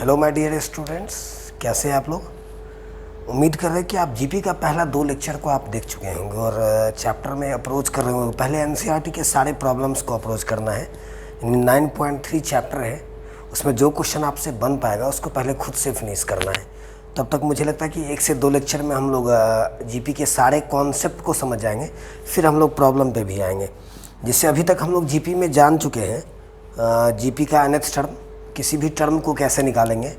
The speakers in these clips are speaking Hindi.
हेलो माय डियर स्टूडेंट्स, कैसे हैं आप लोग। उम्मीद कर रहे हैं कि आप जीपी का पहला 2 लेक्चर को आप देख चुके होंगे और चैप्टर में अप्रोच कर रहे होंगे। पहले एनसीईआरटी के सारे प्रॉब्लम्स को अप्रोच करना है। 9.3 चैप्टर है, उसमें जो क्वेश्चन आपसे बन पाएगा उसको पहले खुद से फिनिश करना है। तब तक मुझे लगता है कि 1 से 2 लेक्चर में हम लोग जीपी के सारे कॉन्सेप्ट को समझ जाएंगे, फिर हम लोग प्रॉब्लम पे भी आएंगे। जिससे अभी तक हम लोग जीपी में जान चुके हैं जीपी का nth टर्म, किसी भी टर्म को कैसे निकालेंगे।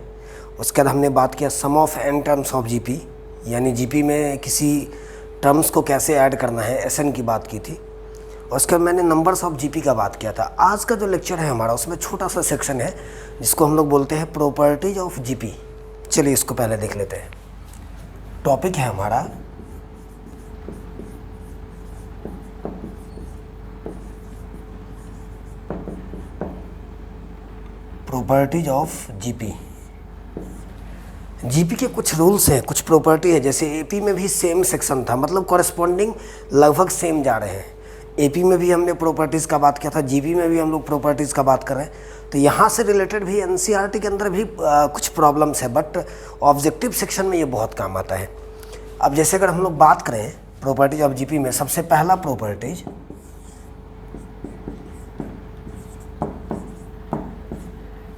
उसके बाद हमने बात किया sum of n terms of GP, यानी जीपी में किसी टर्म्स को कैसे ऐड करना है, एसएन की बात की थी। और उसके बाद मैंने नंबर्स ऑफ जीपी का बात किया था। आज का जो लेक्चर है हमारा, उसमें छोटा सा सेक्शन है जिसको हम लोग बोलते हैं प्रॉपर्टीज ऑफ जीपी। चलिए इसको पहले देख लेते हैं। टॉपिक है हमारा प्रॉपर्टीज ऑफ जीपी। जीपी के कुछ रूल्स हैं, कुछ प्रॉपर्टी है। जैसे एपी में भी सेम सेक्शन था, मतलब कॉरेस्पॉन्डिंग लगभग सेम जा रहे हैं। एपी में भी हमने प्रॉपर्टीज़ का बात किया था, जीपी में भी हम लोग प्रॉपर्टीज़ का बात कर रहे हैं। तो यहाँ से रिलेटेड भी एनसीईआरटी के अंदर भी कुछ प्रॉब्लम्स है, बट ऑब्जेक्टिव सेक्शन में ये बहुत काम आता है। अब जैसे अगर हम लोग बात करें प्रॉपर्टीज ऑफ जीपी में, सबसे पहला properties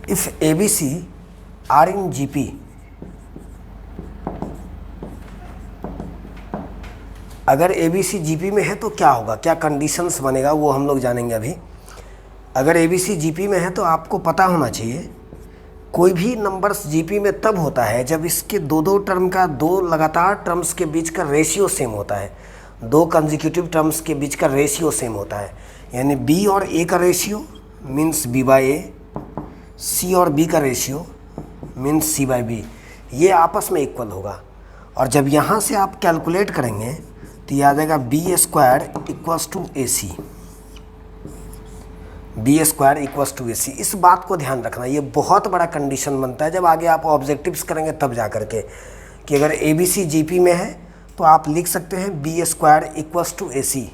if ABC are in GP, अगर ABC जीपी में है तो क्या होगा, क्या कंडीशंस बनेगा, वो हम लोग जानेंगे अभी। अगर ABC जीपी में है तो आपको पता होना चाहिए कोई भी नंबर्स जीपी में तब होता है जब इसके दो टर्म का, 2 लगातार टर्म्स के बीच का रेशियो सेम होता है। 2 कंजिक्यूटिव टर्म्स के बीच का रेशियो सेम होता है। यानी B और A का रेशियो मीन्स B/A, C और B का रेशियो मीन्स C/B, ये आपस में इक्वल होगा। और जब यहाँ से आप कैलकुलेट करेंगे तो ये आ जाएगा B² equals to AC। B² equals to AC। इस बात को ध्यान रखना, ये बहुत बड़ा कंडीशन बनता है जब आगे आप ऑब्जेक्टिव्स करेंगे तब जा करके, कि अगर ABC जीपी में है तो आप लिख सकते हैं B² इक्वल्स टू AC।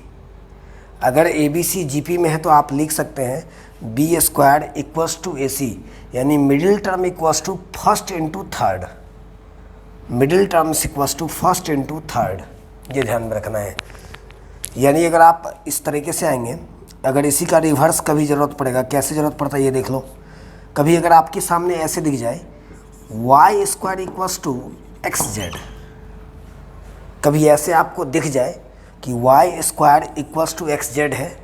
अगर ABC जीपी में है तो आप लिख सकते हैं B² इक्वल्स टू AC, यानी middle term equals to first into third. Middle terms equals to first into third, ये ध्यान में रखना है। यानी अगर आप इस तरीके से आएंगे, अगर इसी का रिवर्स कभी ज़रूरत पड़ेगा, कैसे ज़रूरत पड़ता है ये देख लो। कभी अगर आपके सामने ऐसे दिख जाए y² इक्वल्स टू XZ, कभी ऐसे आपको दिख जाए कि y² इक्वल्स टू XZ है,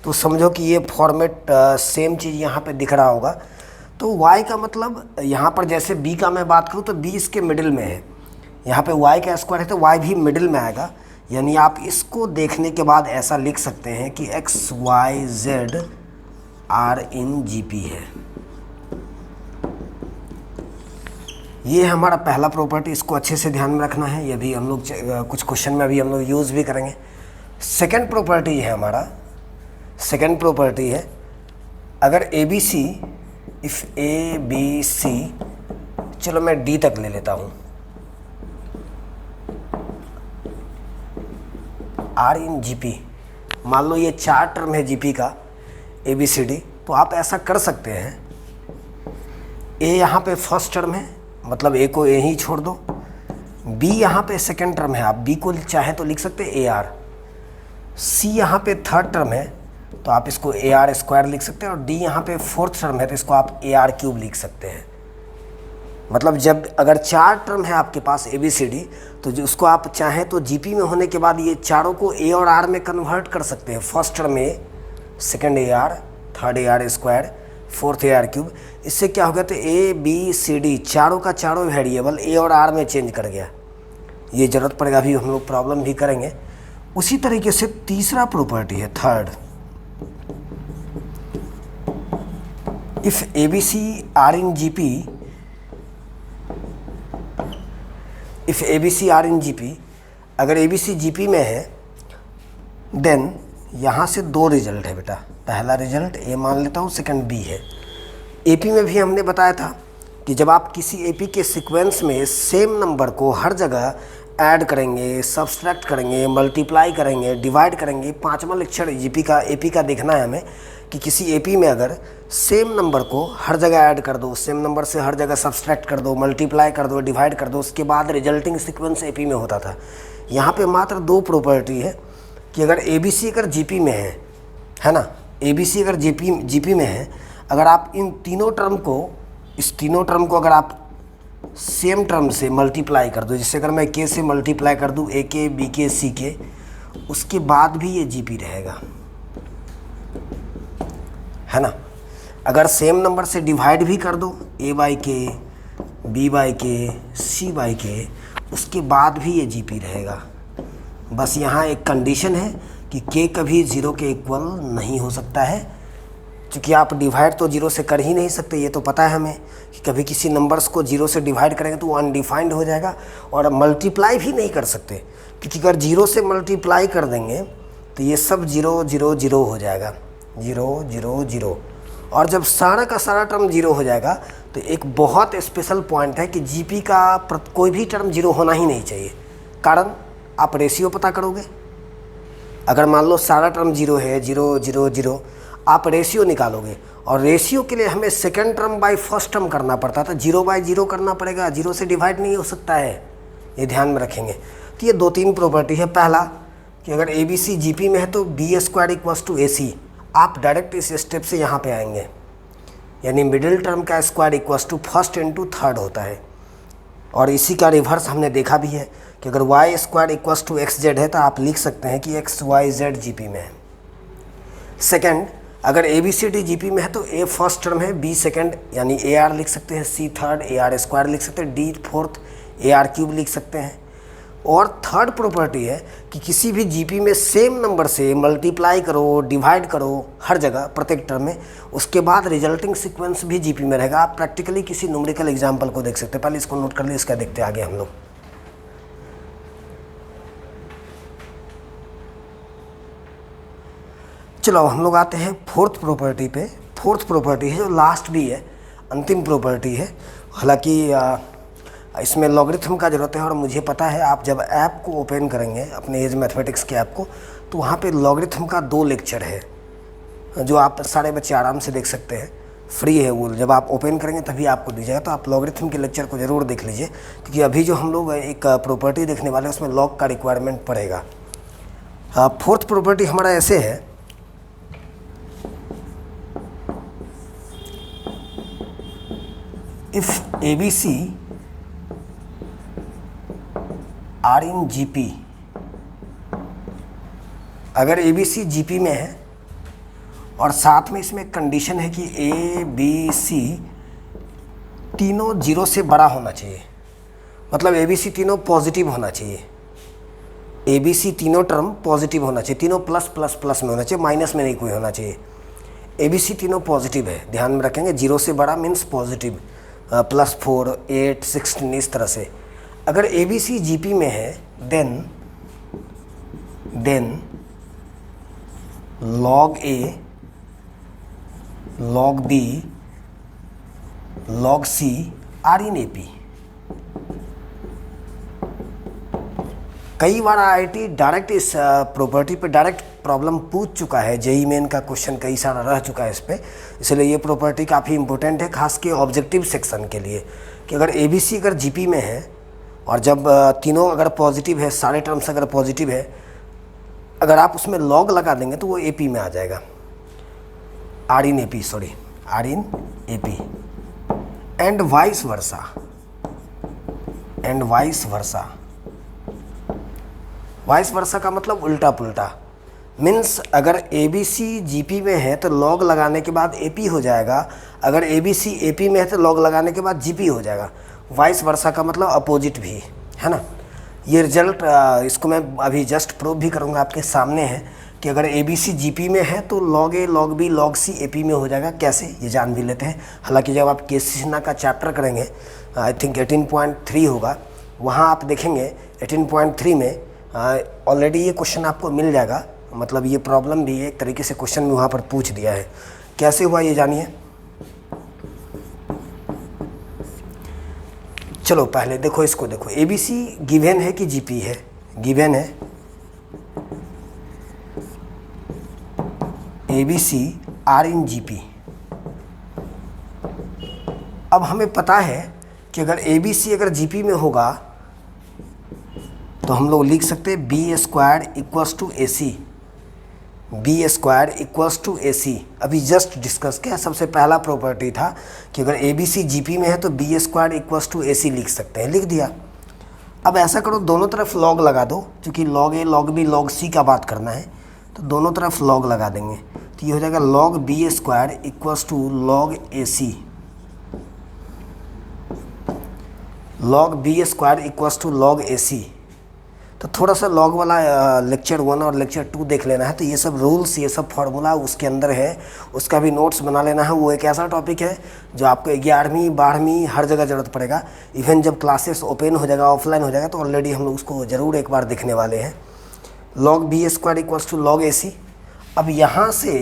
तो समझो कि ये फॉर्मेट सेम चीज़ यहाँ पे दिख रहा होगा। तो y का मतलब यहाँ पर जैसे b का मैं बात करूँ तो b इसके मिडिल में है, यहाँ पे y का स्क्वायर है तो y भी मिडिल में आएगा। यानी आप इसको देखने के बाद ऐसा लिख सकते हैं कि XYZ आर इन जीपी है। ये हमारा पहला प्रॉपर्टी, इसको अच्छे से ध्यान में रखना है। ये भी हम लोग कुछ क्वेश्चन में अभी हम लोग यूज़ भी करेंगे। सेकंड प्रॉपर्टी है हमारा, सेकंड प्रॉपर्टी है अगर ABC, इफ़ ABC, चलो मैं D तक ले लेता हूँ, आर इन जीपी। मान लो ये 4 टर्म है जीपी का ABCD, तो आप ऐसा कर सकते हैं A यहाँ पे फर्स्ट टर्म है, मतलब A को A ही छोड़ दो। B यहाँ पे सेकंड टर्म है, आप B को चाहे तो लिख सकते हैं AR। C यहाँ पे थर्ड टर्म है तो आप इसको AR² लिख सकते हैं। और D यहाँ पे फोर्थ टर्म है तो इसको आप AR³ लिख सकते हैं। मतलब जब अगर 4 टर्म है आपके पास ABCD, तो जो उसको आप चाहें तो जीपी में होने के बाद ये चारों को A और R में कन्वर्ट कर सकते हैं। First term A, second AR, third AR², fourth AR³। इससे क्या हो गया, तो ABCD चारों का चारों वेरिएबल A और R में चेंज कर गया। ये ज़रूरत पड़ेगा, अभी हम लोग प्रॉब्लम भी करेंगे। उसी तरीके से तीसरा प्रॉपर्टी है third, if ABC are in GP, if ABC are in GP, अगर ABC जीपी में है देन यहाँ से 2 रिजल्ट है बेटा। पहला रिजल्ट A मान लेता हूँ, सेकंड B है। AP में भी हमने बताया था कि जब आप किसी AP के सीक्वेंस में सेम नंबर को हर जगह ऐड करेंगे, सब्सट्रैक्ट करेंगे, मल्टीप्लाई करेंगे, डिवाइड करेंगे। 5वां लेक्चर जीपी का AP का देखना है हमें कि किसी AP में अगर सेम नंबर को हर जगह ऐड कर दो, सेम नंबर से हर जगह सब्सट्रैक्ट कर दो, मल्टीप्लाई कर दो, डिवाइड कर दो, उसके बाद रिजल्टिंग सीक्वेंस एपी में होता था। यहाँ पे मात्र दो प्रॉपर्टी है कि अगर एबीसी अगर जीपी में है ना, एबीसी अगर जीपी में है, अगर आप इन तीनों टर्म को, इस तीनों टर्म को अगर आप सेम टर्म से मल्टीप्लाई कर दो, जैसे अगर मैं के से मल्टीप्लाई कर दूँ, ए के, बी के, सी के, उसके बाद भी ये जीपी रहेगा, है ना। अगर सेम नंबर से डिवाइड भी कर दो, ए बाई के, बी बाई के, सी बाई के, उसके बाद भी ये जीपी रहेगा। बस यहाँ एक कंडीशन है कि के कभी ज़ीरो के इक्वल नहीं हो सकता है, क्योंकि आप डिवाइड तो जीरो से कर ही नहीं सकते, ये तो पता है हमें कि कभी किसी नंबर्स को जीरो से डिवाइड करेंगे तो वो अनडिफाइंड हो जाएगा, और मल्टीप्लाई भी नहीं कर सकते, क्योंकि अगर जीरो से मल्टीप्लाई कर देंगे तो ये सब जीरो जीरो जीरो हो जाएगा, जीरो जीरो जीरो। और जब सारा का सारा टर्म जीरो हो जाएगा तो एक बहुत स्पेशल पॉइंट है कि जीपी का कोई भी टर्म जीरो होना ही नहीं चाहिए। कारण आप रेशियो पता करोगे, अगर मान लो सारा टर्म जीरो है, जीरो जीरो जीरो, आप रेशियो निकालोगे, और रेशियो के लिए हमें second term by first term करना पड़ता था, जीरो बाय जीरो करना पड़ेगा, जीरो से डिवाइड नहीं हो सकता है, ये ध्यान में रखेंगे। तो ये दो तीन प्रॉपर्टी है। पहला कि अगर A B C ji P में है तो B square equals to A C, आप डायरेक्ट इस स्टेप से यहाँ पे आएंगे, यानी मिडिल टर्म का square equals to first into third होता है। और इसी का रिवर्स हमने देखा भी है कि अगर Y square equals to X Z है तो आप लिख सकते हैं कि X Y Z G P में है। सेकेंड, अगर A B C D G P में है तो ए फर्स्ट टर्म है, बी सेकेंड यानी ए आर लिख सकते हैं, C third, A R square लिख सकते हैं, D fourth, A R cube लिख सकते हैं। और थर्ड प्रॉपर्टी है कि किसी भी जीपी में सेम नंबर से मल्टीप्लाई करो, डिवाइड करो हर जगह प्रत्येक टर्म में, उसके बाद रिजल्टिंग सीक्वेंस भी जीपी में रहेगा। आप प्रैक्टिकली किसी न्यूमेरिकल एग्जांपल को देख सकते हैं, पहले इसको नोट कर लिए, इसका देखते आगे हम लोग। चलो हम लोग आते हैं फोर्थ प्रॉपर्टी पे। फोर्थ प्रॉपर्टी है जो लास्ट भी है, अंतिम प्रॉपर्टी है। हालांकि इसमें लॉगरिथम का ज़रूरत है, और मुझे पता है आप जब ऐप को ओपन करेंगे अपने एज मैथमेटिक्स के ऐप को, तो वहाँ पे लॉगरिथम का 2 लेक्चर है जो आप सारे बच्चे आराम से देख सकते हैं, फ्री है वो। जब आप ओपन करेंगे तभी आपको दी जाएगा, तो आप लॉगरिथम के लेक्चर को ज़रूर देख लीजिए, क्योंकि अभी जो हम लोग एक प्रॉपर्टी देखने वाले हैं उसमें लॉग का रिक्वायरमेंट पड़ेगा। फोर्थ प्रॉपर्टी हमारा ऐसे है, if A B C are in G P, अगर A B C ji P में है और साथ में इसमें कंडीशन है कि ए बी सी तीनों जीरो से बड़ा होना चाहिए, मतलब ए बी सी तीनों पॉजिटिव होना चाहिए, ए बी सी तीनों टर्म पॉजिटिव होना चाहिए, तीनों प्लस प्लस प्लस में होना चाहिए, माइनस में नहीं कोई होना चाहिए। ए बी सी तीनों पॉजिटिव है, ध्यान में रखेंगे, जीरो से बड़ा मीन्स पॉजिटिव, +4, 8, 16 इस तरह से। अगर A B C ji P में है then log A, log B, log C are in AP। कई बार IIT डायरेक्ट इस प्रॉपर्टी पे डायरेक्ट प्रॉब्लम पूछ चुका है, जेई मेन का क्वेश्चन कई सारा रह चुका है इस पर, इसलिए ये प्रॉपर्टी काफ़ी इंपॉर्टेंट है, खास के ऑब्जेक्टिव सेक्शन के लिए, कि अगर ABC अगर GP में है और जब तीनों अगर पॉजिटिव है, सारे टर्म्स अगर पॉजिटिव है, अगर आप उसमें लॉग लगा देंगे तो वो AP में आ जाएगा, are in AP and vice versa का मतलब उल्टा पुल्टा। मीन्स अगर ABC GP में है तो लॉग लगाने के बाद AP हो जाएगा, अगर ABC AP में है तो लॉग लगाने के बाद GP हो जाएगा। वाइस वर्सा का मतलब अपोजिट भी है ना। ये रिजल्ट इसको मैं अभी जस्ट प्रूव भी करूँगा, आपके सामने है कि अगर ABC GP में है तो log A, log B, log C AP में हो जाएगा। कैसे, ये जान भी लेते हैं। हालांकि जब आप के सिन्हा का चैप्टर करेंगे, आई थिंक 18.3 होगा, वहाँ आप देखेंगे 18.3 में ऑलरेडी ये क्वेश्चन आपको मिल जाएगा, मतलब ये प्रॉब्लम भी एक तरीके से क्वेश्चन में वहाँ पर पूछ दिया है। कैसे हुआ ये जानिए। चलो पहले देखो, इसको देखो, ABC गिवन है कि GP है, गिवन है ABC आर इन GP, अब हमें पता है कि अगर ए बी सी अगर जीपी में होगा तो हम लोग लिख सकते हैं b square equals to A c, b square equals to A c. अभी जस्ट डिस्कस किया, सबसे पहला प्रॉपर्टी था कि अगर A B C ji P में है तो बी स्क्वायर इक्वल्स टू ए सी लिख सकते हैं, लिख दिया। अब ऐसा करो दोनों तरफ लॉग लगा दो, क्योंकि लॉग ए लॉग बी लॉग सी का बात करना है, तो दोनों तरफ लॉग लगा देंगे। तो ये हो जाएगा log b square equals to log a c, log b square equals to log a c. तो थोड़ा सा लॉग वाला लेक्चर 1 और लेक्चर 2 देख लेना है। तो ये सब रूल्स, ये सब फार्मूला उसके अंदर है, उसका भी नोट्स बना लेना है। वो एक ऐसा टॉपिक है जो आपको 11वीं 12वीं हर जगह ज़रूरत पड़ेगा। इवन जब क्लासेस ओपन हो जाएगा, ऑफलाइन हो जाएगा, तो ऑलरेडी हम लोग उसको ज़रूर एक बार देखने वाले हैं। Log b square equals to log a c. अब यहाँ से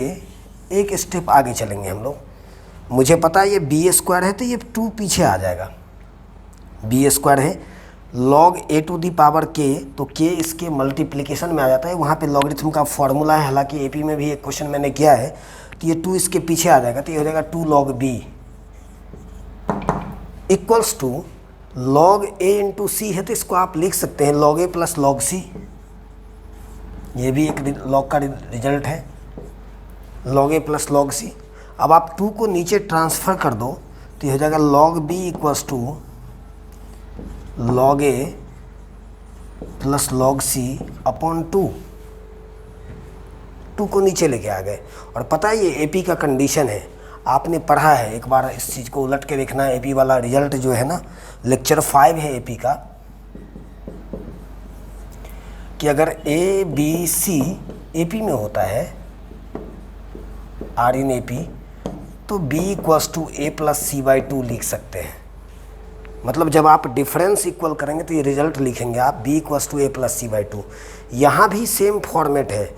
एक स्टेप आगे चलेंगे हम लोग। मुझे पता है ये बी स्क्वायर है तो ये 2 पीछे आ जाएगा। बी स्क्वायर है log A to the power K, तो के इसके मल्टीप्लिकेशन में आ जाता है। वहाँ पे लॉगरिथम का फॉर्मूला है, हालांकि एपी में भी एक क्वेश्चन मैंने किया है। तो ये 2 इसके पीछे आ जाएगा, तो ये हो जाएगा 2 log B equals to log a into c है, तो इसको आप लिख सकते हैं लॉग ए प्लस लॉग सी। ये भी एक लॉग का रिजल्ट है, लॉग ए प्लस लॉग सी। अब आप 2 को नीचे ट्रांसफ़र कर दो, तो ये हो जाएगा log B equals to log A plus log C upon 2। 2 को नीचे लेके आ गए। और पता है ये एपी का कंडीशन है, आपने पढ़ा है, एक बार इस चीज़ को उलट के देखना। एपी वाला रिजल्ट जो है ना, लेक्चर 5 है एपी का, कि अगर ए बी सी एपी में होता है, आर इन एपी, तो B equals to A plus C by 2 लिख सकते हैं। मतलब जब आप डिफरेंस इक्वल करेंगे तो ये रिजल्ट लिखेंगे आप b equals to A plus C by 2। यहाँ भी सेम फॉर्मेट है,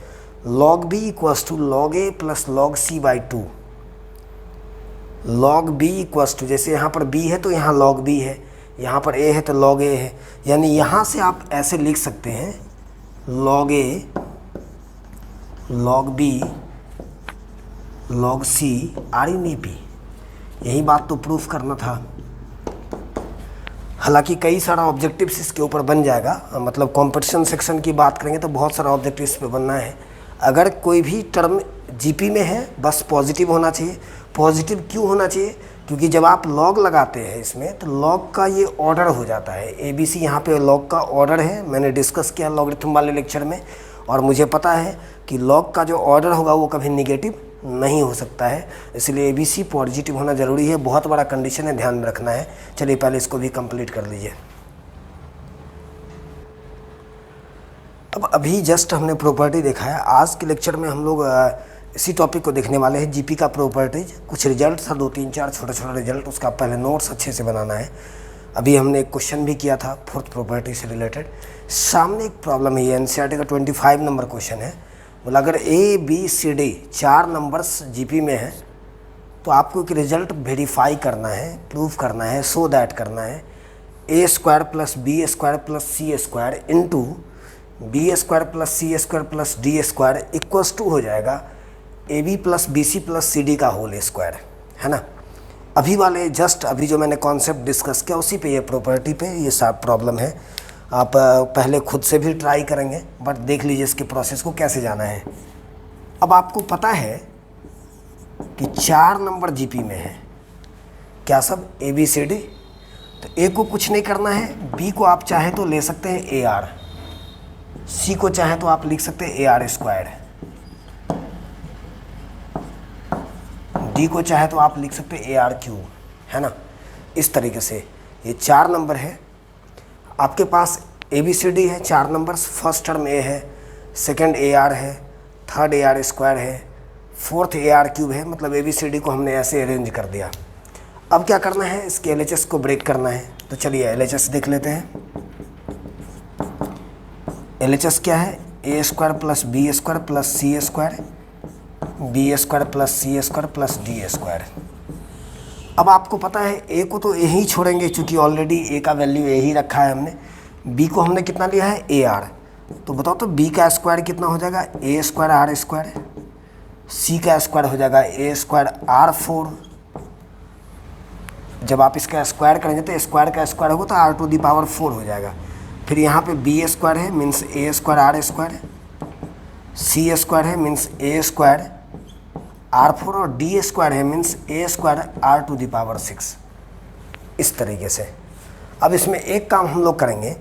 log b equals to log a plus log c by 2। log b equals to, जैसे यहाँ पर b है तो यहाँ log b है, यहाँ पर a है तो log a है। यानी यहाँ से आप ऐसे लिख सकते हैं log a log b log c are in AP। यही बात तो प्रूफ करना था। हालांकि कई सारा ऑब्जेक्टिव्स इसके ऊपर बन जाएगा, मतलब कंपटीशन सेक्शन की बात करेंगे तो बहुत सारा ऑब्जेक्टिव्स पे बनना है। अगर कोई भी टर्म जीपी में है बस पॉजिटिव होना चाहिए। पॉजिटिव क्यों होना चाहिए? क्योंकि जब आप लॉग लगाते हैं इसमें तो लॉग का ये ऑर्डर हो जाता है। ABC यहाँ पे लॉग का ऑर्डर है, मैंने डिस्कस किया लॉगरिथम वाले लेक्चर में। और मुझे पता है कि लॉग का जो ऑर्डर होगा वो कभी निगेटिव नहीं हो सकता है, इसलिए ABC पॉजिटिव होना ज़रूरी है। बहुत बड़ा कंडीशन है, ध्यान में रखना है। चलिए पहले इसको भी कंप्लीट कर लीजिए। अब अभी जस्ट हमने प्रॉपर्टी देखा है। आज के लेक्चर में हम लोग इसी टॉपिक को देखने वाले हैं, जीपी का प्रॉपर्टीज। कुछ रिजल्ट था, 2 3 4 छोटे छोटे रिजल्ट, उसका पहले नोट्स अच्छे से बनाना है। अभी हमने एक क्वेश्चन भी किया था 4th प्रॉपर्टी से रिलेटेड। सामने एक प्रॉब्लम है, ये NCERT का 25 नंबर क्वेश्चन है। बोला अगर A B C D 4 numbers GP में है तो आपको एक रिजल्ट वेरीफाई करना है, प्रूफ करना है, सो दैट करना है A square plus B square plus C square into B square plus C square plus D square equals to हो जाएगा AB plus BC plus CD का होल स्क्वायर, है ना। अभी वाले जस्ट अभी जो मैंने कॉन्सेप्ट डिस्कस किया उसी पे ये प्रॉपर्टी पे ये सब प्रॉब्लम है। आप पहले खुद से भी ट्राई करेंगे, बट देख लीजिए इसके प्रोसेस को कैसे जाना है। अब आपको पता है कि 4 नंबर जीपी में है, क्या सब ABCD। तो A को कुछ नहीं करना है, B को आप चाहे तो ले सकते हैं AR, C को चाहे तो आप लिख सकते हैं AR स्क्वायर, D को चाहे तो आप लिख सकते हैं AR क्यूब, है ना। इस तरीके से ये 4 नंबर है आपके पास। ABCD है 4 नंबर्स, फर्स्ट टर्म A है, सेकंड AR है, थर्ड AR स्क्वायर है, फोर्थ AR क्यूब है। मतलब ABCD को हमने ऐसे अरेंज कर दिया। अब क्या करना है, इसके LHS को ब्रेक करना है। तो चलिए LHS देख लेते हैं। LHS क्या है, A square plus B square plus C square, B square plus C square plus D square. अब आपको पता है A को तो A ही छोड़ेंगे क्योंकि ऑलरेडी A का वैल्यू A ही रखा है हमने। B को हमने कितना लिया है AR, तो बताओ तो B का स्क्वायर कितना हो जाएगा A square R square, C का स्क्वायर हो जाएगा A स्क्वायर R4, जब आप इसका स्क्वायर करेंगे तो स्क्वायर का स्क्वायर होगा तो आर टू दी पावर 4 हो जाएगा। फिर यहाँ पे बी स्क्वायर है means A square R square है, सी स्क्वायर है मीन्स ए स्क्वायर R4 और डी स्क्वायर है means A square are to the power 6। इस तरीके से अब इसमें एक काम हम लोग करेंगे,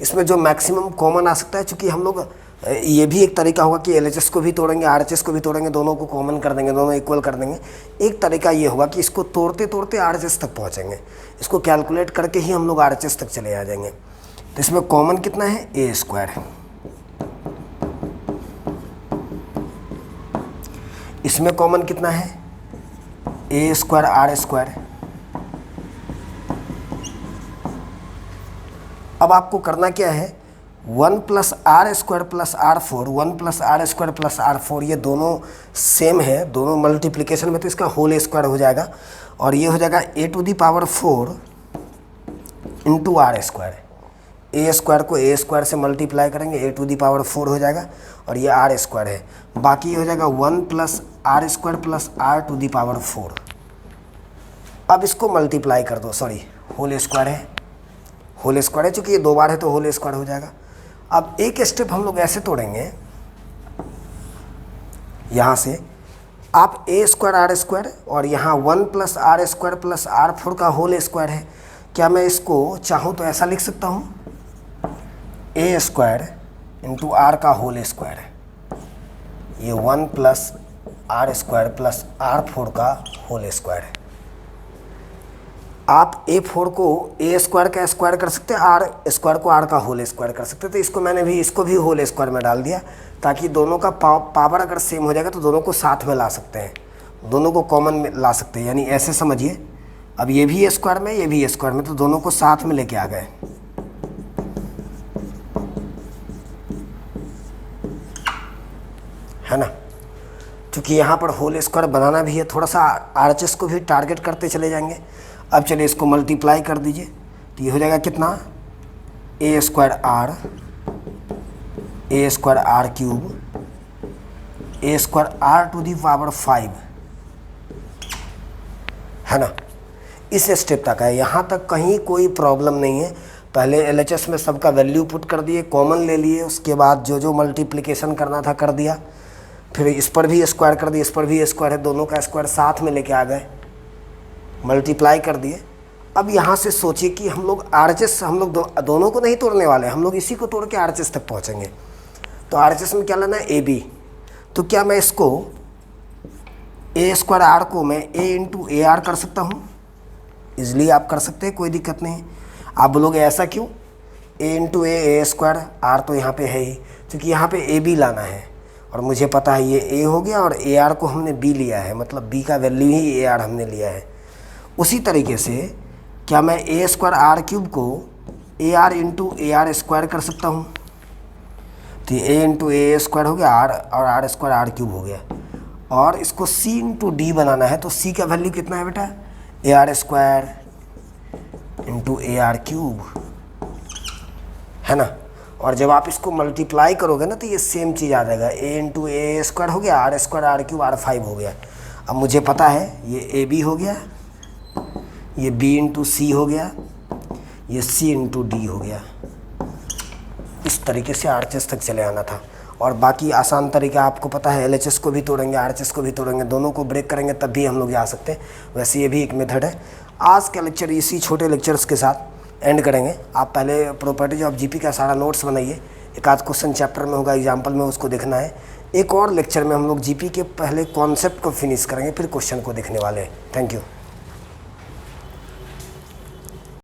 इसमें जो मैक्सिमम कॉमन आ सकता है, चूँकि हम लोग ये भी एक तरीका होगा कि LHS को भी तोड़ेंगे RHS को भी तोड़ेंगे, दोनों को कॉमन कर देंगे, दोनों इक्वल कर देंगे। एक तरीका ये होगा कि इसको तोड़ते तोड़ते RHS तक पहुँचेंगे, इसको कैलकुलेट करके ही हम लोग RHS तक चले आ जाएंगे। तो इसमें कॉमन कितना है, ए स्क्वायर। इसमें कॉमन कितना है, ए स्क्वायर आर स्क्वायर। अब आपको करना क्या है, 1 plus R square plus R4, 1 plus R square plus R4, ये दोनों सेम है, दोनों मल्टीप्लिकेशन में, तो इसका होल स्क्वायर हो जाएगा और ये हो जाएगा a to the power 4 into r square. A square को ए स्क्वायर से मल्टीप्लाई करेंगे, ए टू दी पावर 4 हो जाएगा और ये आर स्क्वायर है। बाकी ये हो जाएगा 1 plus R square plus R to the power 4। अब इसको मल्टीप्लाई कर दो, सॉरी होल स्क्वायर है, होल स्क्वायर है, चूँकि ये 2 बार है तो होल स्क्वायर हो जाएगा। अब एक स्टेप हम लोग ऐसे तोड़ेंगे, यहाँ से आप ए स्क्वायर आर स्क्वायर और यहाँ 1 plus R square plus R4 का होल स्क्वायर है। क्या मैं इसको चाहूँ तो ऐसा लिख सकता हूँ, ए स्क्वायर इंटू आर का होल स्क्वायर है, ये 1 plus R square plus R4 का होल स्क्वायर है। आप A4 को ए स्क्वायर का स्क्वायर कर सकते हैं, आर स्क्वायर को आर का होल स्क्वायर कर सकते हैं। तो इसको मैंने भी इसको भी होल स्क्वायर में डाल दिया, ताकि दोनों का पावर अगर सेम हो जाएगा तो दोनों को साथ में ला सकते हैं, दोनों को कॉमन में ला सकते हैं। यानी ऐसे समझिए, अब ये भी स्क्वायर में ये भी स्क्वायर में, तो दोनों को साथ में लेके आ गए। है ना, क्योंकि यहाँ पर होल स्क्वायर बनाना भी है, थोड़ा सा RHS को भी टारगेट करते चले जाएंगे। अब चलिए इसको मल्टीप्लाई कर दीजिए, तो ये हो जाएगा कितना, a square r cube a square are to the power 5, है ना। इस स्टेप तक है, यहाँ तक कहीं कोई प्रॉब्लम नहीं है। पहले LHS में सबका वैल्यू पुट कर दिए, कॉमन ले लिए, उसके बाद जो जो मल्टीप्लिकेशन करना था कर दिया, फिर इस पर भी स्क्वायर कर दिया, इस पर भी स्क्वायर है, दोनों का स्क्वायर साथ में लेके आ गए, मल्टीप्लाई कर दिए। अब यहाँ से सोचिए कि हम लोग RHS हम लोग दोनों को नहीं तोड़ने वाले, हम लोग इसी को तोड़ के RHS तक पहुँचेंगे। तो RHS में क्या लेना है, AB। तो क्या मैं इसको ए स्क्वायर आर को मैं ए इंटू ए आर कर सकता हूँ, इजली आप कर सकते हैं, कोई दिक्कत नहीं। आप बोलोगे ऐसा क्यों, ए इंटू ए स्क्वायर, आर तो यहाँ पे है ही, क्योंकि यहाँ पे AB लाना है और मुझे पता है ये A हो गया और AR को हमने B लिया है, मतलब B का वैल्यू ही AR हमने लिया है। उसी तरीके से क्या मैं ए स्क्वायर आर क्यूब को AR इंटू AR स्क्वायर कर सकता हूँ, तो ए इंटू ए स्क्वायर हो गया, आर और आर स्क्वायर आर क्यूब हो गया। और इसको C इंटू डी बनाना है, तो C का वैल्यू कितना है बेटा, AR square into AR cube, है ना। और जब आप इसको मल्टीप्लाई करोगे ना तो ये सेम चीज़ आ जाएगा, ए इंटू ए स्क्वायर हो गया, are square r cube R5 हो गया। अब मुझे पता है ये AB हो गया, ये B इंटू सी हो गया, ये C इंटू डी हो गया। इस तरीके से RHS तक चले आना था। और बाकी आसान तरीका आपको पता है, LHS को भी तोड़ेंगे, RHS को भी तोड़ेंगे, दोनों को ब्रेक करेंगे तब भी हम लोग जा सकते हैं। वैसे ये भी एक मेथड है। आज का लेक्चर इसी छोटे लेक्चर्स के साथ एंड करेंगे। आप पहले प्रॉपर्टीज ऑफ GP का सारा नोट्स बनाइए, एक आध क्वेश्चन चैप्टर में होगा, एग्जाम्पल में उसको देखना है। एक और लेक्चर में हम लोग GP के पहले कॉन्सेप्ट को फिनिश करेंगे, फिर क्वेश्चन को देखने वाले हैं। Thank you.